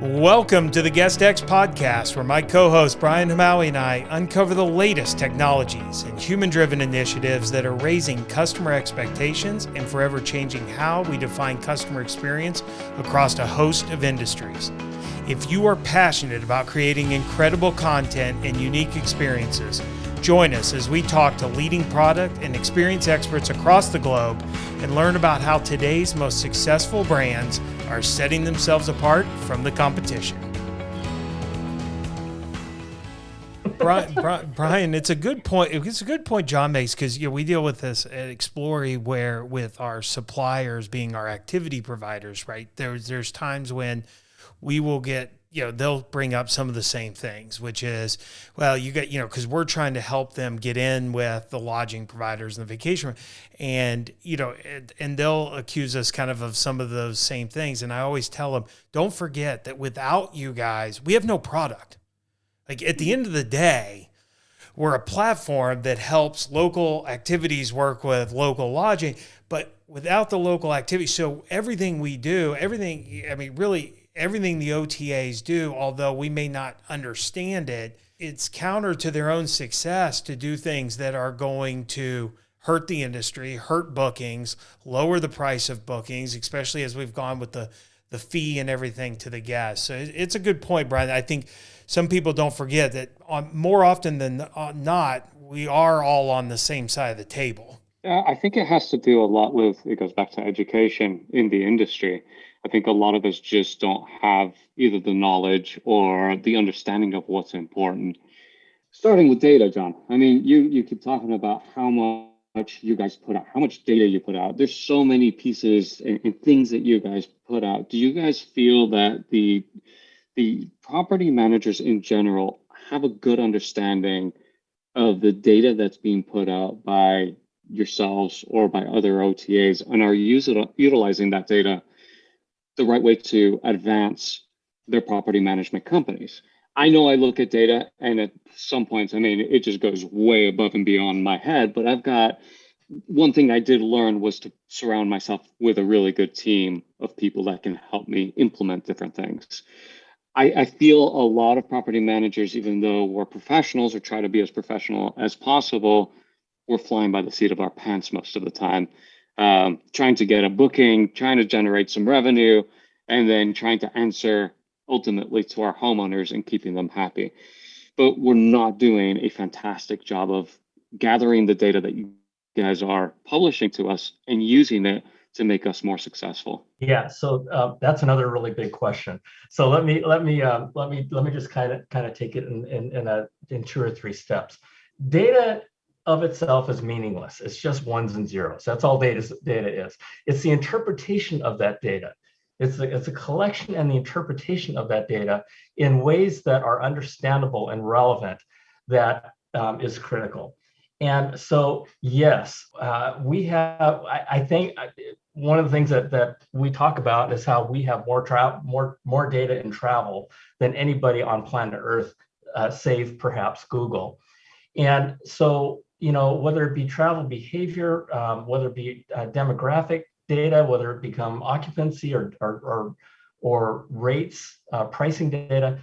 Welcome to the GuestX podcast, where my co-host Brian Hamawi and I uncover the latest technologies and human-driven initiatives that are raising customer expectations and forever changing how we define customer experience across a host of industries. If you are passionate about creating incredible content and unique experiences, join us as we talk to leading product and experience experts across the globe and learn about how today's most successful brands are setting themselves apart from the competition. Brian, it's a good point. It's a good point John makes, because we deal with this at Explory, where with our suppliers being our activity providers, right? There's times when we will get, they'll bring up some of the same things, which is, well, you get, because we're trying to help them get in with the lodging providers and the vacation, and, and they'll accuse us kind of some of those same things. And I always tell them, don't forget that without you guys, we have no product. Like, at the end of the day, we're a platform that helps local activities work with local lodging, but without the local activity, so everything we do, everything the OTAs do, although we may not understand it, it's counter to their own success to do things that are going to hurt the industry, hurt bookings, lower the price of bookings, especially as we've gone with the fee and everything to the guests. So it's a good point, Brian. I think some people don't forget that more often than not, we are all on the same side of the table. I think it has to do a lot with, it goes back to education in the industry. I think a lot of us just don't have either the knowledge or the understanding of what's important. Starting with data, John. I mean, you keep talking about how much you guys put out, how much data you put out. There's so many pieces and things that you guys put out. Do you guys feel that the property managers in general have a good understanding of the data that's being put out by yourselves or by other OTAs, and are utilizing that data the right way to advance their property management companies? I know I look at data, and at some points, it just goes way above and beyond my head, but I've got one thing I did learn was to surround myself with a really good team of people that can help me implement different things. I feel a lot of property managers, even though we're professionals or try to be as professional as possible, we're flying by the seat of our pants most of the time. Trying to get a booking, trying to generate some revenue, and then trying to answer ultimately to our homeowners and keeping them happy. But we're not doing a fantastic job of gathering the data that you guys are publishing to us and using it to make us more successful. Yeah, so that's another really big question. So let me just kind of take it in 2 or 3 steps. Data of itself is meaningless. It's just ones and zeros. That's all data is. It's the interpretation of that data. It's a collection and the interpretation of that data in ways that are understandable and relevant that is critical. And so, yes, we have, I think one of the things that we talk about is how we have more data in travel than anybody on planet Earth, save perhaps Google. And so, whether it be travel behavior, whether it be demographic data, whether it become occupancy or rates, pricing data,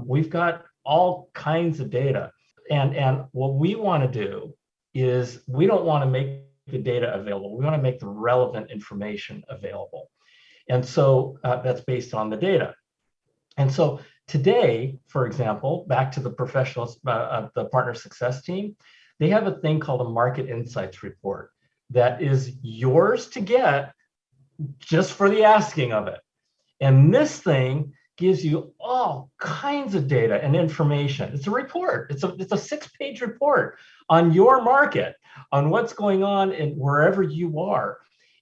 we've got all kinds of data. And what we want to do is we don't want to make the data available. We want to make the relevant information available. And so that's based on the data. And so today, for example, back to the professionals, the partner success team, they have a thing called a market insights report that is yours to get just for the asking of it. And this thing gives you all kinds of data and information. It's a report. It's a 6-page report on your market, on what's going on in wherever you are.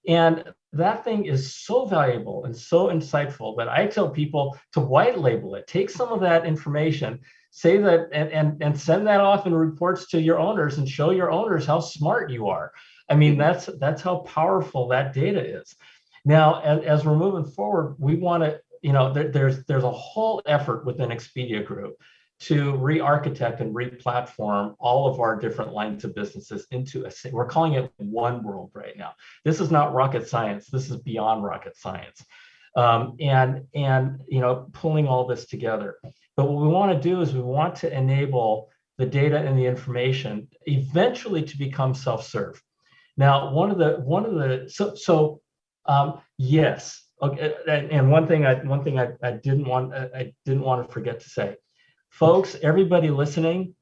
And that thing is so valuable and so insightful that I tell people to white label it. Take some of that information, say that, and send that off in reports to your owners and show your owners how smart you are. That's how powerful that data is. Now, as we're moving forward, we want to, there's a whole effort within Expedia Group to re-architect and re-platform all of our different lines of businesses into we're calling it one world right now. This is not rocket science. This is beyond rocket science. and pulling all this together. But what we want to do is we want to enable the data and the information eventually to become self-serve. Now, yes. Okay, and one thing I didn't want to forget to say, folks, everybody listening,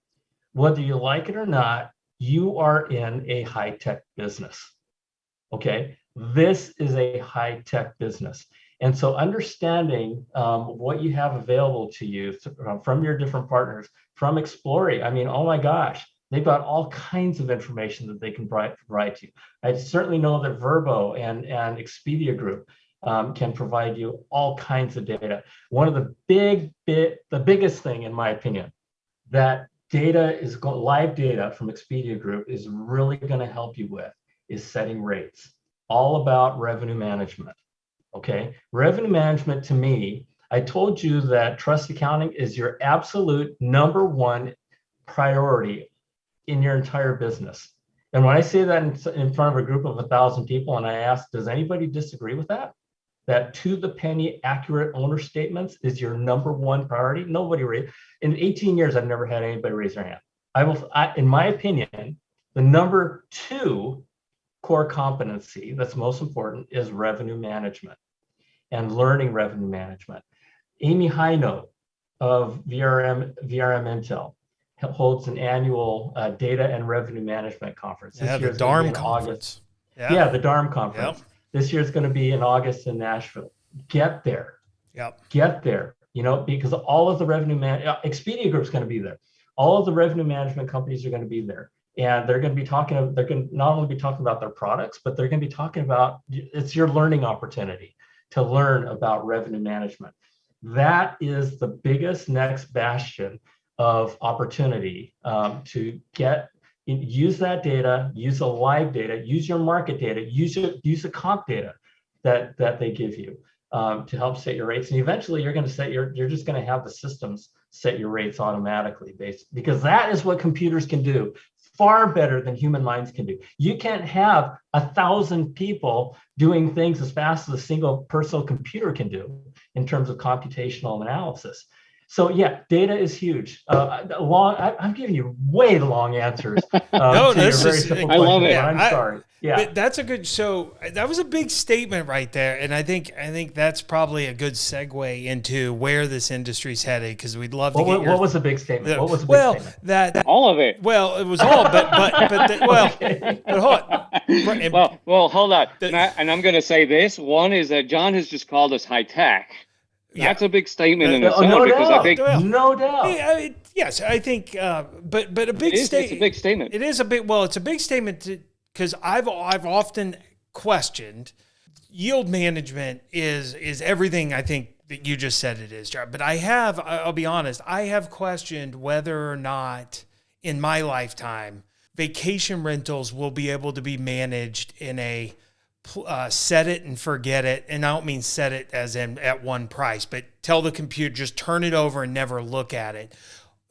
whether you like it or not, you are in a high-tech business. Okay, this is a high-tech business, and so understanding what you have available to you from your different partners, from Explori. I mean, oh my gosh, they've got all kinds of information that they can provide to you. I certainly know that Vrbo and Expedia Group can provide you all kinds of data. One of the biggest thing, in my opinion, that live data from Expedia Group is really going to help you with is setting rates. All about revenue management. Okay, revenue management to me, I told you that trust accounting is your absolute number one priority in your entire business. And when I say that in front of a group of 1,000 people, and I ask, does anybody disagree with that? That to the penny accurate owner statements is your number one priority? Nobody raised. In 18 years, I've never had anybody raise their hand. In my opinion, the number two core competency that's most important is revenue management and learning revenue management. Amy Hinote of VRM Intel holds an annual data and revenue management conference. Yeah, the DARM conference. Yeah, the DARM conference. Yep. This year is going to be in August in Nashville. Get there. Yep. Get there. Because all of the Expedia Group is going to be there. All of the revenue management companies are going to be there. And they're going to not only be talking about their products, but they're going to be talking about, it's your learning opportunity to learn about revenue management. That is the biggest next bastion of opportunity to use that data, use the live data, use your market data, use the comp data that they give you to help set your rates. And eventually you're just going to have the systems set your rates automatically because that is what computers can do far better than human minds can do. You can't have 1,000 people doing things as fast as a single personal computer can do in terms of computational analysis. So yeah, data is huge. I'm giving you way long answers. No, this is. I love it. I'm sorry. Yeah, that's a good. So that was a big statement right there, and I think that's probably a good segue into where this industry's headed because we'd love to. What was the big statement? What was the big statement? That all of it. Well, it was all, but okay. But hold on. Well, hold on. And I'm going to say this. One is that John has just called us high tech. That's a big statement in itself because I think no doubt. Yes, I think, but a big statement. It's a big statement. It is a big. Well, it's a big statement because I've often questioned yield management is everything I think that you just said it is, John. But I'll be honest, I have questioned whether or not in my lifetime vacation rentals will be able to be managed in a set it and forget it. And I don't mean set it as in at one price, but tell the computer, just turn it over and never look at it.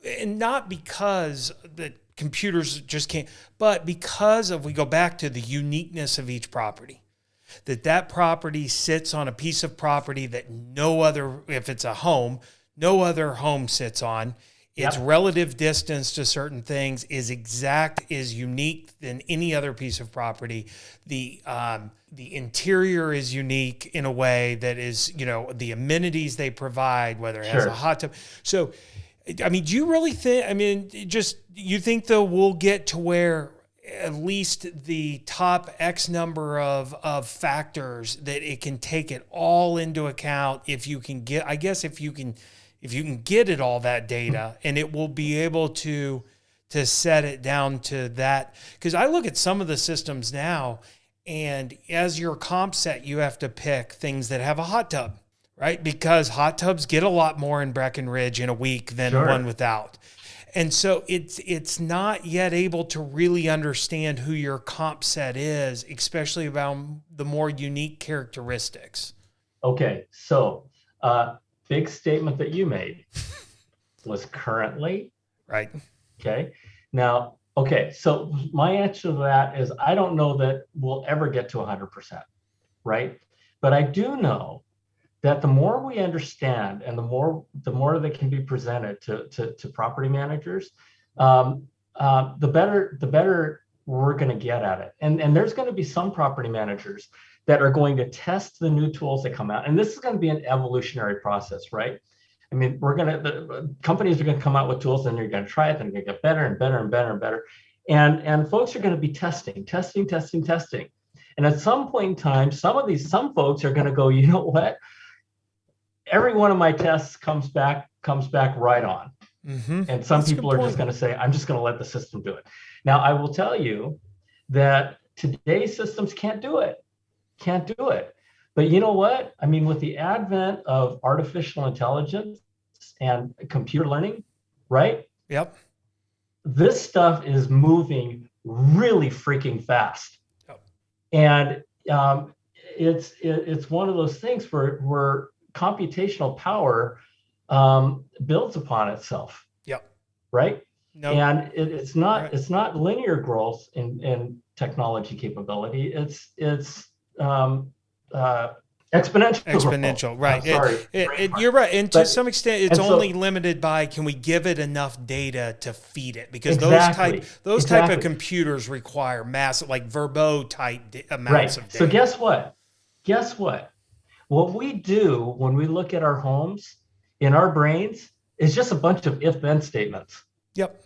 And not because the computers just can't, but because we go back to the uniqueness of each property, that property sits on a piece of property that if it's a home, no other home sits on. Its relative distance to certain things is unique than any other piece of property. The interior is unique in a way that is, the amenities they provide, whether it has a hot tub. So, I mean, do you really think, you think though we'll get to where at least the top X number of factors that it can take it all into account if you can get it all that data and it will be able to set it down to that. Because I look at some of the systems now and as your comp set, you have to pick things that have a hot tub, right? Because hot tubs get a lot more in Breckenridge in a week than one without. And so it's not yet able to really understand who your comp set is, especially about the more unique characteristics. Okay, so big statement that you made was currently. Right. Okay. Now, so my answer to that is I don't know that we'll ever get to 100%, right? But I do know that the more we understand and the more that can be presented to property managers, the better we're going to get at it. And there's going to be some property managers that are going to test the new tools that come out. And this is going to be an evolutionary process, right? I mean, the companies are going to come out with tools, and they're going to try it, and they're going to get better and better and better and better. And folks are going to be testing. And at some point in time, some folks are going to go, you know what? Every one of my tests comes back right on. Mm-hmm. And some people are just going to say, I'm just going to let the system do it. Now, I will tell you that today's systems can't do it. But you know what? I mean, with the advent of artificial intelligence and computer learning, right? Yep. This stuff is moving really freaking fast. Yep. And it's one of those things where computational power builds upon itself. Yep. Right. No. And it's not linear growth in technology capability. It's exponential. Right. You're right. And to some extent, it's only limited by, can we give it enough data to feed it? Because those type of computers require massive, like Vrbo type amounts of data. So guess what? What we do when we look at our homes in our brains is just a bunch of if-then statements. Yep.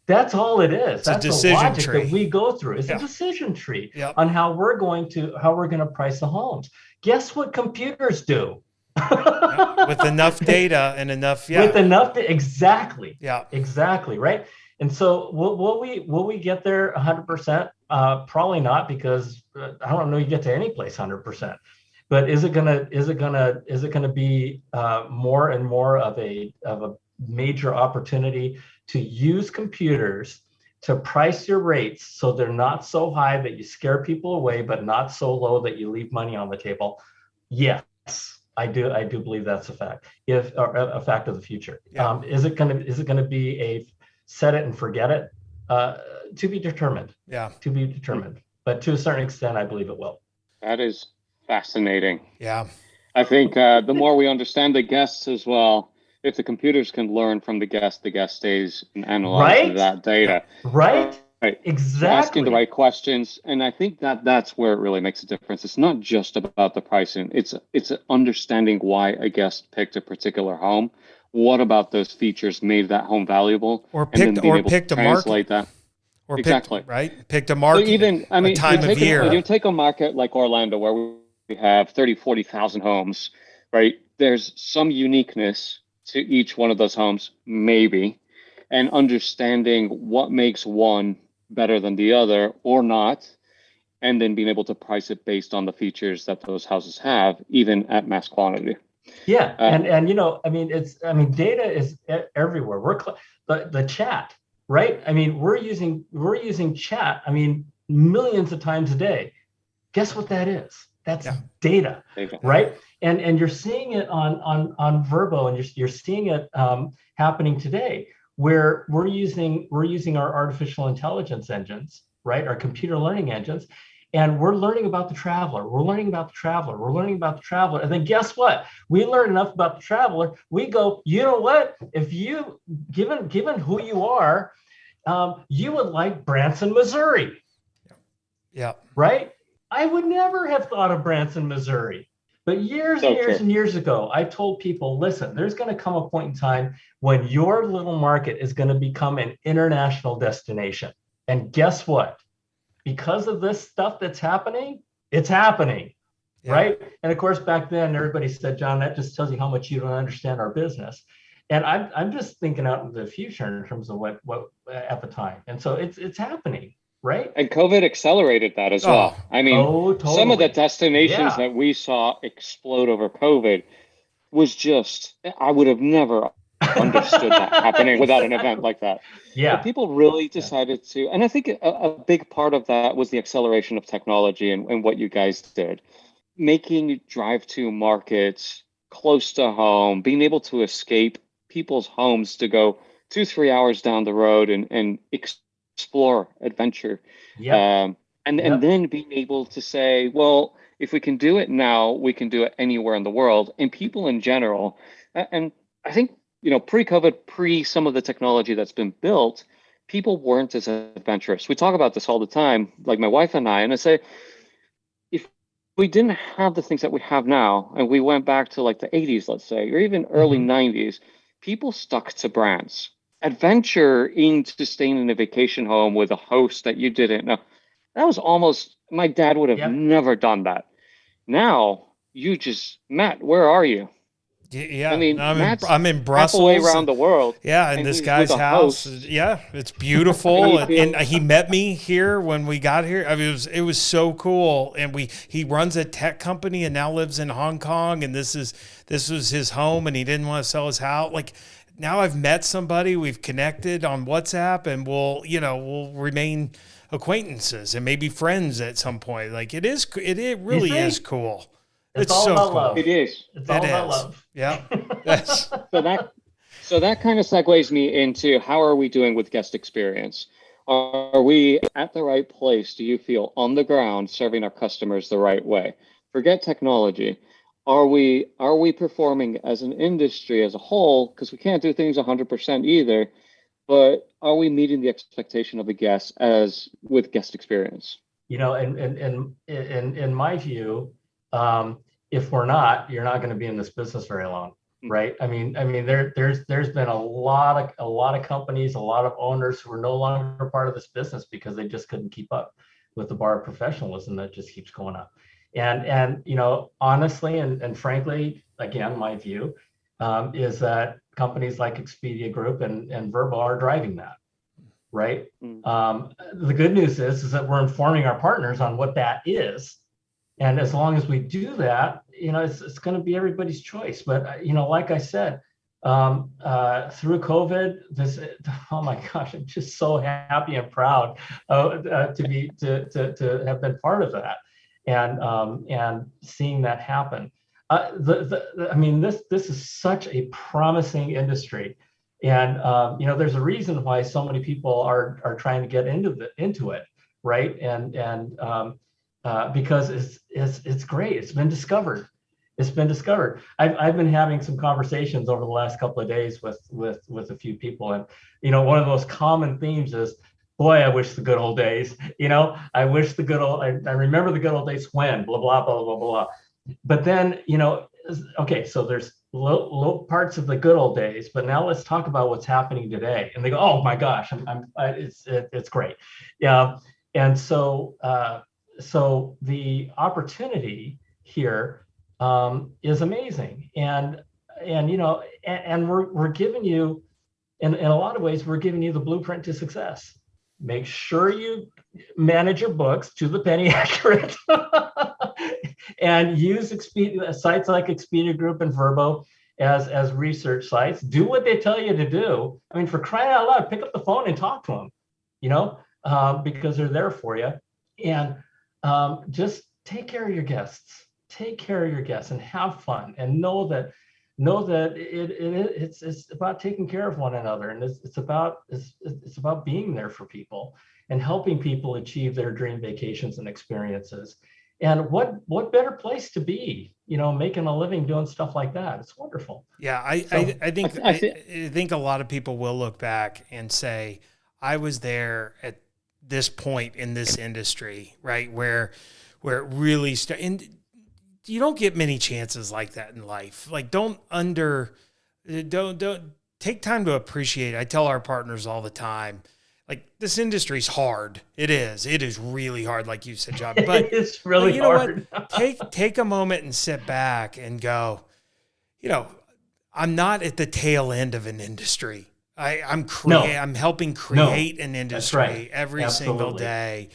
That's all it is. That's the logic tree that we go through. It's a decision tree on how we're going to price the homes. Guess what computers do? With enough data and enough, exactly. Yeah. Exactly. Right. And so will we get there 100%? Probably not, because I don't know you get to any place 100%. But is it gonna be more and more of a major opportunity to use computers to price your rates so they're not so high that you scare people away, but not so low that you leave money on the table? Yes, I do believe that's a fact. A fact of the future. Yeah. Is it gonna be a set it and forget it? To be determined. Yeah. To be determined. But to a certain extent, I believe it will. That is fascinating. Yeah. I think the more we understand the guests as well, if the computers can learn from the guest stays and analyze that data. Right. Exactly. Asking the right questions. And I think that's where it really makes a difference. It's not just about the pricing. It's understanding why a guest picked a particular home. What about those features made that home valuable? Or picked a market. That. Or exactly. Picked a market. So even, I mean, time of year. You take a market like Orlando, where we have 30, 40,000 homes, right? There's some uniqueness to each one of those homes, maybe, and understanding what makes one better than the other or not, and then being able to price it based on the features that those houses have, even at mass quantity. Yeah, and you know, I mean, data is everywhere. The chat, right? I mean, we're using chat. I mean, millions of times a day. Guess what that is? That's data, right? And you're seeing it on Vrbo, and you're seeing it happening today, where we're using our artificial intelligence engines, right? Our computer learning engines, and we're learning about the traveler. We're learning about the traveler. And then guess what? We learn enough about the traveler. We go, you know what? If you, given who you are, you would like Branson, Missouri. Yeah. Right? I would never have thought of Branson, Missouri. But years and years ago, I told people, listen, there's going to come a point in time when your little market is going to become an international destination. And guess what? Because of this stuff that's happening, it's happening, right? And of course, back then, everybody said, John, that just tells you how much you don't understand our business. And I'm just thinking out into the future in terms of what at the time. And so it's happening. Right. And COVID accelerated that as well. I mean, totally. Some of the destinations that we saw explode over COVID was just, I would have never understood that happening without an event like that. Yeah. But people really decided to, and I think a big part of that was the acceleration of technology and what you guys did. Making drive-to markets close to home, being able to escape people's homes to go 2-3 hours down the road and explore adventure. And then being able to say, well, If we can do it now, we can do it anywhere in the world. And people in general, and I think, pre-COVID, some of the technology that's been built, people weren't as adventurous. We talk about this all the time, like my wife and I say, if we didn't have the things that we have now, and we went back to like the 80s, let's say, or even early 90s, people stuck to brands. Adventure into staying in a vacation home with a host that you didn't know. That was almost, my dad would have never done that. Now, you just, Matt, where are you? Yeah, I mean, I'm in Brussels, halfway around the world. Yeah, in this guy's house. Yeah, it's beautiful. and he met me here when we got here. I mean, it was so cool. And he runs a tech company and now lives in Hong Kong. And this was his home, and he didn't want to sell his house. Like, now I've met somebody, we've connected on WhatsApp, and we'll remain acquaintances and maybe friends at some point. Like, it really is cool. It's all so about cool. Love. It is. It's all about love. Yeah. So that kind of segues me into, how are we doing with guest experience? Are we at the right place, do you feel, on the ground, serving our customers the right way? Forget technology. Are we performing as an industry as a whole? Because we can't do things 100% either. But are we meeting the expectation of the guests as with guest experience? And in my view, if we're not, you're not going to be in this business very long, right? I mean, there's been a lot of companies, a lot of owners who are no longer part of this business because they just couldn't keep up with the bar of professionalism that just keeps going up. And honestly and frankly, again, my view is that companies like Expedia Group and Vrbo are driving that, right? The good news is that we're informing our partners on what that is. And as long as we do that, it's going to be everybody's choice. But, like I said, through COVID, oh my gosh, I'm just so happy and proud to have been part of that and seeing that happen. This is such a promising industry. And, there's a reason why so many people are trying to get into it, right? And because it's great. It's been discovered. I've been having some conversations over the last couple of days with a few people, and one of those common themes is, boy, I wish the good old days. I wish the good old. I remember the good old days when blah blah blah blah blah. But then okay, so there's low parts of the good old days, but now let's talk about what's happening today. And they go, oh my gosh, it's great. Yeah, and so. So the opportunity here is amazing, and we're giving you, in a lot of ways, we're giving you the blueprint to success. Make sure you manage your books to the penny accurate, and use sites like Expedia Group and Vrbo as research sites. Do what they tell you to do. I mean, for crying out loud, pick up the phone and talk to them, because they're there for you. And just take care of your guests. Take care of your guests and have fun, and know that it's about taking care of one another, and it's about being there for people and helping people achieve their dream vacations and experiences. And what better place to be, making a living doing stuff like that? It's wonderful. Yeah, I think a lot of people will look back and say, I was there at this point in this industry, right? Where it really and you don't get many chances like that in life. Like, don't take time to appreciate. I tell our partners all the time, like, this industry's hard. It is really hard. Like you said, John, but it's really hard. Take a moment and sit back and go, I'm not at the tail end of an industry. I'm helping create an industry every single day.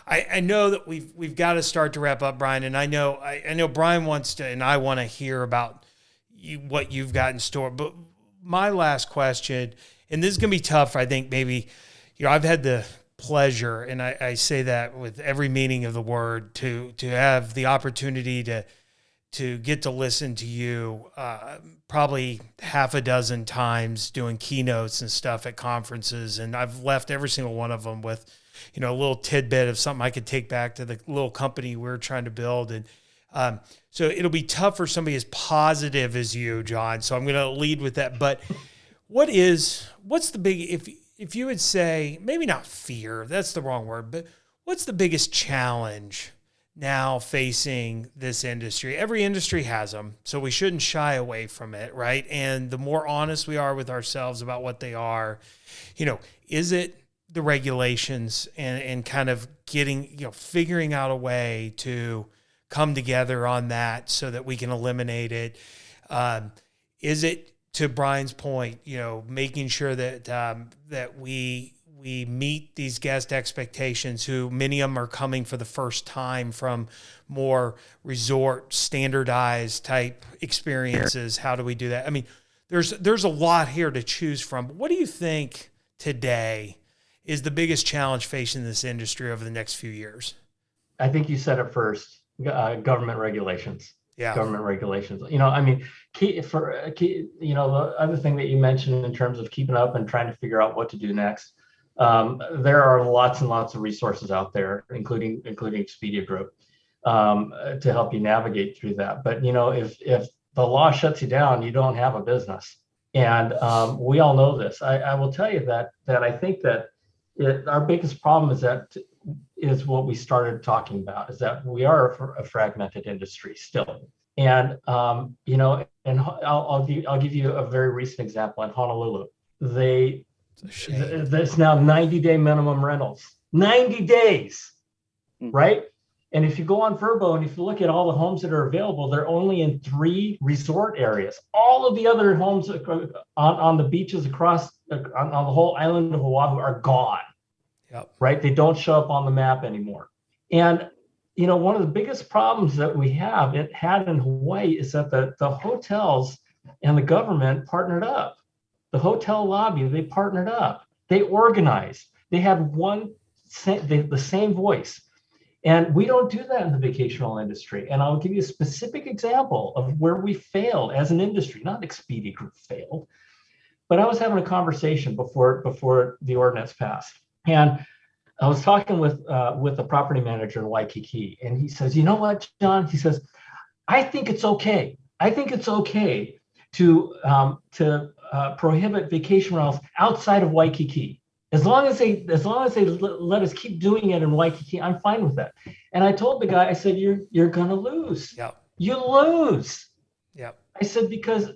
I know that we've got to start to wrap up, Brian, and I know Brian wants to, and I want to hear about what you've got in store. But my last question, and this is going to be tough, I think maybe, I've had the pleasure, and I say that with every meaning of the word, to have the opportunity to get to listen to you probably half a dozen times doing keynotes and stuff at conferences. And I've left every single one of them with a little tidbit of something I could take back to the little company we're trying to build. And so it'll be tough for somebody as positive as you, John. So I'm going to lead with that. But what's the big, if you would say, maybe not fear, that's the wrong word, but what's the biggest challenge now facing this industry? Every industry has them, so we shouldn't shy away from it, right? And the more honest we are with ourselves about what they are, is it the regulations and kind of getting, figuring out a way to come together on that so that we can eliminate it? Is it, to Brian's point, making sure that that we meet these guest expectations, who many of them are coming for the first time from more resort standardized type experiences? How do we do that? I mean, there's a lot here to choose from. What do you think today is the biggest challenge facing this industry over the next few years? I think you said it first, government regulations. Yeah. Government regulations. The other thing that you mentioned in terms of keeping up and trying to figure out what to do next, there are lots and lots of resources out there, including Expedia Group, to help you navigate through that. But if the law shuts you down, you don't have a business, and we all know this. I will tell you that I think that our biggest problem is what we started talking about, is that we are a fragmented industry still. And and I'll give you a very recent example. In Honolulu, there's now 90-day minimum rentals. 90 days, right? And if you go on Vrbo and if you look at all the homes that are available, they're only in 3 resort areas. All of the other homes on the beaches across on the whole island of Oahu are gone. Yep. Right? They don't show up on the map anymore. And one of the biggest problems that we had in Hawaii is that the hotels and the government partnered up. The hotel lobby, they partnered up. They organized. They had the same voice. And we don't do that in the vacational industry. And I'll give you a specific example of where we failed as an industry. Not Expedia Group failed, but I was having a conversation before the ordinance passed. And I was talking with a property manager in Waikiki, and he says, "You know what, John?" He says, "I think it's okay. I think it's okay to prohibit vacation rentals outside of Waikiki. As long as they let us keep doing it in Waikiki, I'm fine with that." And I told the guy, I said, "You're gonna lose. Yep. You lose." Yep. I said, because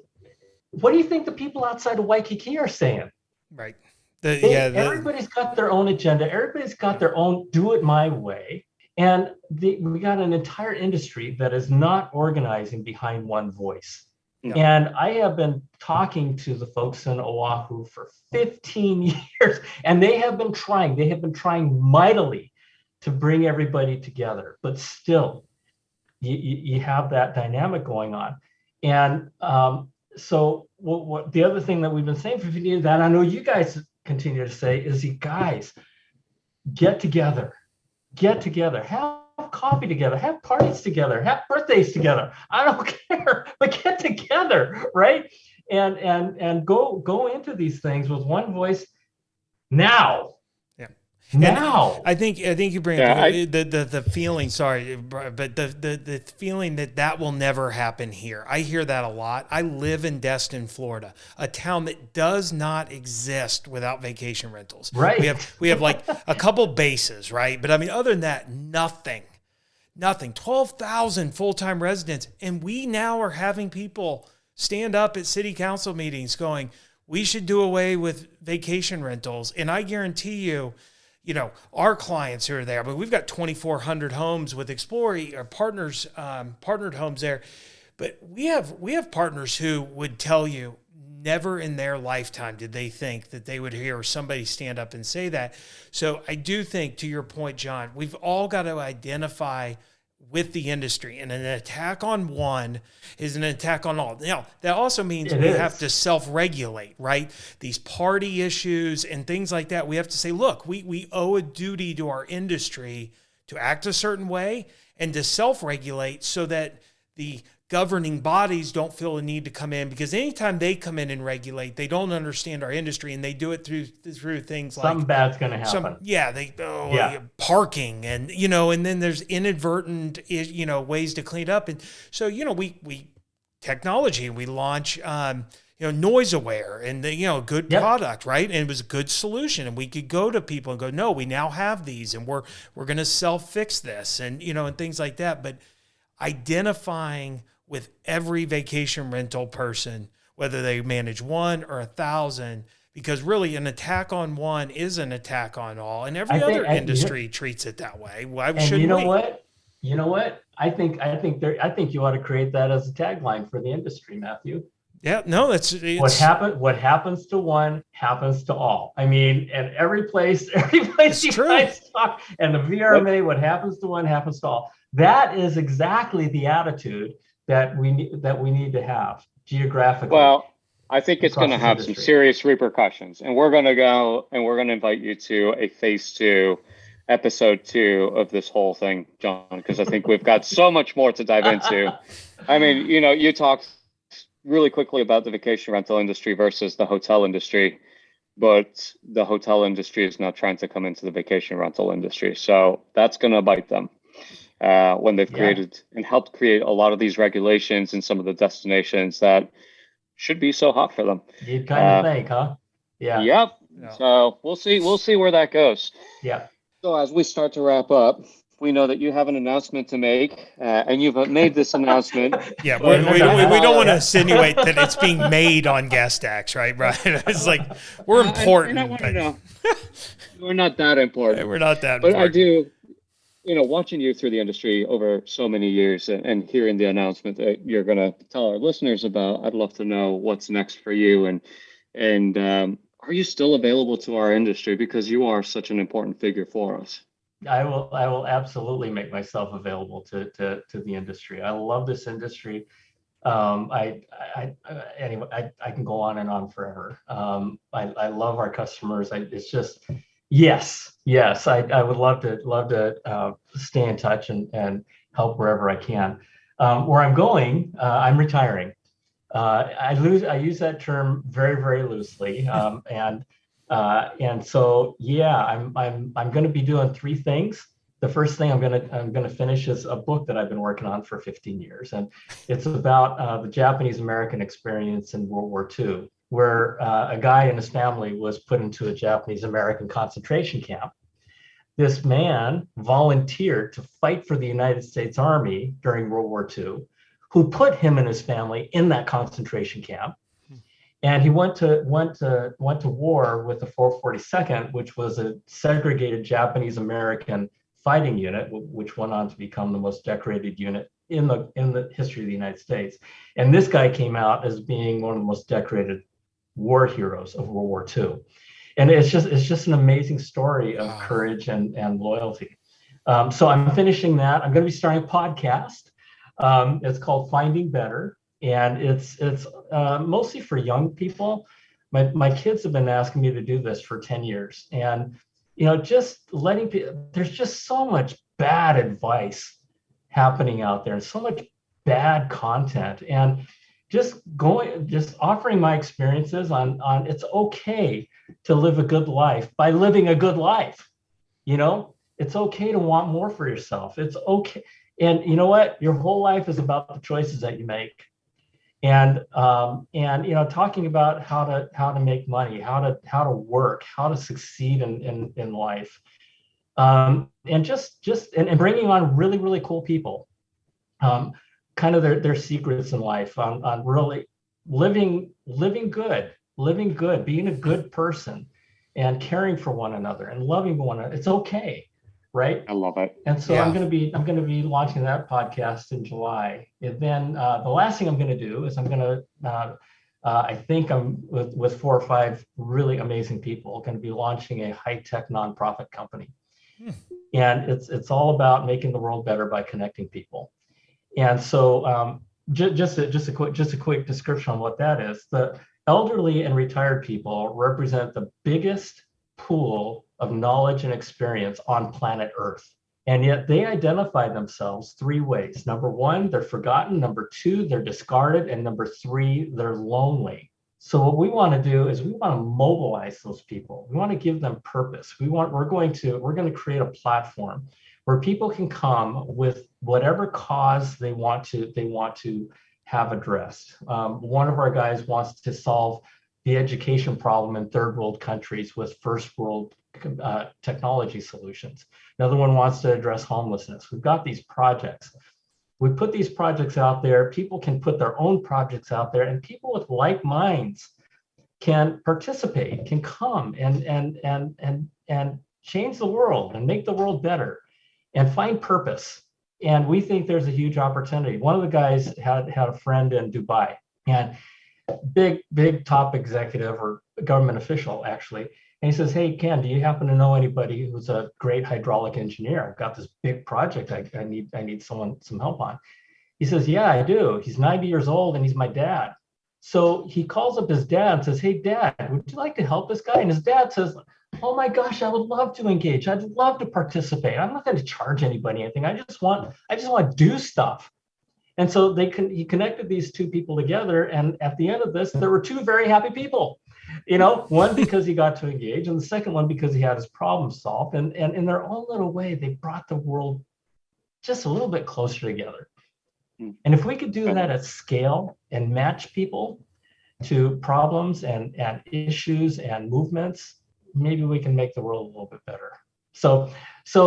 what do you think the people outside of Waikiki are saying? Right. Everybody's got their own agenda. Everybody's got their own do it my way. And we got an entire industry that is not organizing behind one voice. No. And I have been talking to the folks in Oahu for 15 years, and they have been trying mightily to bring everybody together. But still, you have that dynamic going on. And so what the other thing that we've been saying for 15 years, that I know you guys continue to say, is you guys get together, have coffee together, have parties together, have birthdays together. I don't care, but get together, right? And go into these things with one voice now. Now, and I think you bring up the feeling. Sorry, but the feeling that will never happen here. I hear that a lot. I live in Destin, Florida, a town that does not exist without vacation rentals. Right. We have like a couple bases, right? But I mean, other than that, nothing. 12,000 full-time residents, and we now are having people stand up at city council meetings going, "We should do away with vacation rentals." And I guarantee you, our clients who are there, but we've got 2,400 homes with Explore or partners, partnered homes there. But we have partners who would tell you never in their lifetime did they think that they would hear somebody stand up and say that. So I do think, to your point, John, we've all got to identify with the industry, and an attack on one is an attack on all. Now, that also means we have to self-regulate, right? These party issues and things like that. We have to say, look, we owe a duty to our industry to act a certain way and to self-regulate so that the governing bodies don't feel a need to come in, because anytime they come in and regulate, they don't understand our industry, and they do it through things like something bad's going to happen. Parking, and and then there's inadvertent ways to clean up. And so we technology, we launch noise aware, and good product, right? And it was a good solution, and we could go to people and go, no, we now have these, and we're going to self-fix this, and and things like that. But identifying with every vacation rental person, whether they manage 1 or 1,000, because really an attack on one is an attack on all, and every other industry treats it that way. Why shouldn't we? You know what? I think you ought to create that as a tagline for the industry, Matthew. Yeah, no, it's what happens to one happens to all. I mean, and every place you guys talk, and the VRMA, what happens to one happens to all. That is exactly the attitude that we need to have geographically. Well, I think it's going to have some serious repercussions, and we're going to go and we're going to invite you to a phase 2, episode 2 of this whole thing, John, because I think we've got so much more to dive into. I mean, you talked really quickly about the vacation rental industry versus the hotel industry, but the hotel industry is now trying to come into the vacation rental industry. So that's going to bite them when they've created and helped create a lot of these regulations in some of the destinations that should be so hot for them. You'd kind of think, huh? Yeah. Yep. Yeah. So we'll see where that goes. Yeah. So as we start to wrap up, we know that you have an announcement to make, and you've made this announcement. Yeah, we don't want to insinuate that it's being made on GuestX, right, Brian? It's like, we're important. We're not that important. We're not that important. But I do, watching you through the industry over so many years and hearing the announcement that you're going to tell our listeners about, I'd love to know what's next for you. And are you still available to our industry, because you are such an important figure for us? I will absolutely make myself available to the industry. I love this industry. Anyway, I can go on and on forever. I love our customers. It's just, yes. I would love to stay in touch and help wherever I can. Where I'm going, I'm retiring. I use that term very, very loosely. And so, I'm going to be doing 3 things. The first thing I'm going to finish is a book that I've been working on for 15 years, and it's about the Japanese American experience in World War II, where a guy and his family was put into a Japanese American concentration camp. This man volunteered to fight for the United States Army during World War II, who put him and his family in that concentration camp. And he went to war with the 442nd, which was a segregated Japanese American fighting unit, which went on to become the most decorated unit in the history of the United States. And this guy came out as being one of the most decorated war heroes of World War II. And it's just an amazing story of courage and loyalty. So I'm finishing that. I'm going to be starting a podcast. It's called Finding Better. And it's mostly for young people. My kids have been asking me to do this for 10 years. And, just letting people, there's just so much bad advice happening out there and so much bad content. And just offering my experiences on it's okay to live a good life by living a good life. It's okay to want more for yourself. It's okay. And you know what? Your whole life is about the choices that you make. And talking about how to make money, how to work, how to succeed in life, and bringing on really, really cool people, kind of their secrets in life on really living good, being a good person, and caring for one another and loving one another. It's okay. Right. I love it. And so I'm going to be launching that podcast in July. And then the last thing I'm going to do is I'm going to I think I'm with 4 or 5 really amazing people going to be launching a high-tech nonprofit company. And it's all about making the world better by connecting people. And so just a quick description on what that is. The elderly and retired people represent the biggest pool of knowledge and experience on planet Earth. And yet they identify themselves 3 ways. Number 1, they're forgotten. Number 2, they're discarded. And number 3, they're lonely. So what we want to do is we want to mobilize those people. We want to give them purpose. We're going to create a platform where people can come with whatever cause they want to have addressed. One of our guys wants to solve the education problem in third world countries with first world technology solutions. Another one wants to address homelessness. We've got these projects. We put these projects out there. People can put their own projects out there, and people with like minds can participate, can come and change the world and make the world better and find purpose. And we think there's a huge opportunity. One of the guys had a friend in Dubai, and big top executive or government official actually. And he says, "Hey, Ken, do you happen to know anybody who's a great hydraulic engineer? I've got this big project I need some help on." He says, "Yeah, I do. He's 90 years old and he's my dad." So he calls up his dad and says, "Hey, Dad, would you like to help this guy?" And his dad says, "Oh my gosh, I would love to engage. I'd love to participate. I'm not going to charge anybody anything. I just want to do stuff." And so he connected these 2 people together. And at the end of this, there were 2 very happy people. One because he got to engage, and the second one because he had his problem solved. And in their own little way, they brought the world just a little bit closer together. And if we could do that at scale and match people to problems and issues and movements, maybe we can make the world a little bit better. So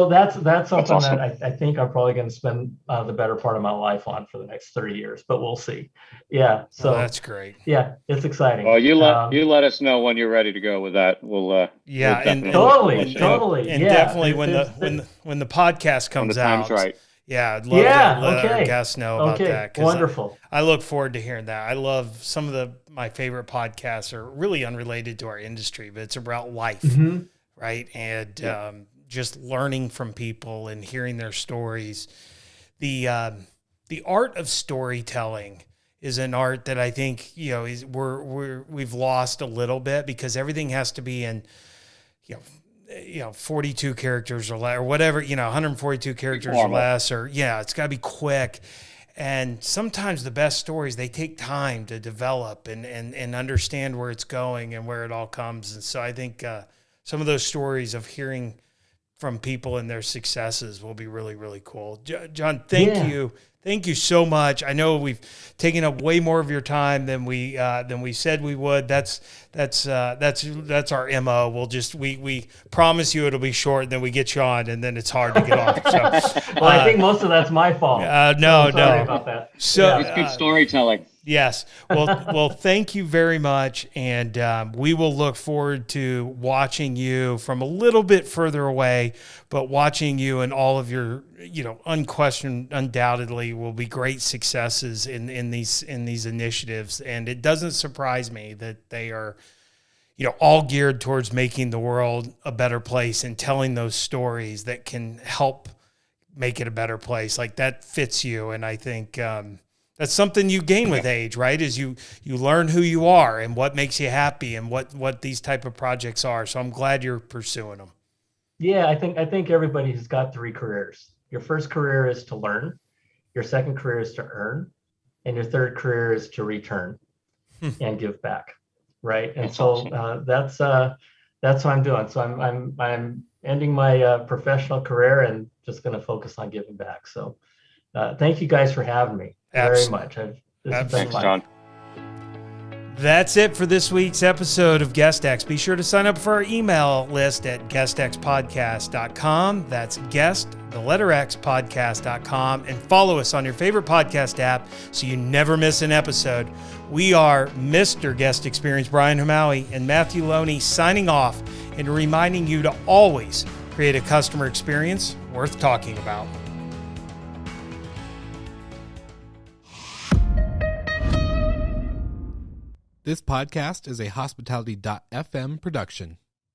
that's something awesome. that I think I'm probably going to spend the better part of my life on for the next 30 years, but we'll see. Yeah. So that's great. Yeah, it's exciting. Well, you let us know when you're ready to go with that. We'll totally. And definitely when the podcast comes when the time's out. right. Yeah, I'd love to let our guests know about that. Wonderful. I look forward to hearing that. I love some of my favorite podcasts are really unrelated to our industry, but it's about life, right? And just learning from people and hearing their stories. The art of storytelling is an art that I think we've lost a little bit because everything has to be in 42 characters or less, or whatever, 142 characters or less, or it's got to be quick. And sometimes the best stories, they take time to develop and understand where it's going and where it all comes. And so I think some of those stories of hearing from people and their successes will be really, really cool. John, thank you. Thank you so much. I know we've taken up way more of your time than we said we would. That's our MO. We promise you it'll be short, and then we get you on, and then it's hard to get off. So, well, I think most of that's my fault. No, sorry about that. So it's good storytelling. Yes. Well, thank you very much. And we will look forward to watching you from a little bit further away, but watching you and all of your, undoubtedly will be great successes in these initiatives. And it doesn't surprise me that they are, all geared towards making the world a better place and telling those stories that can help make it a better place. Like that fits you. And I think, that's something you gain with age, right? Is you learn who you are and what makes you happy and what these type of projects are. So I'm glad you're pursuing them. Yeah, I think everybody has got 3 careers. Your first career is to learn, your second career is to earn, and your third career is to return and give back, right? And that's what I'm doing. So I'm ending my professional career and just going to focus on giving back. So thank you guys for having me. Very much. Thanks, John. That's it for this week's episode of GuestX. Be sure to sign up for our email list at guestxpodcast.com. That's guest, the letter X, podcast.com. And follow us on your favorite podcast app so you never miss an episode. We are Mr. Guest Experience, Brian Humaui and Matthew Loney, signing off and reminding you to always create a customer experience worth talking about. This podcast is a Hospitality.fm production.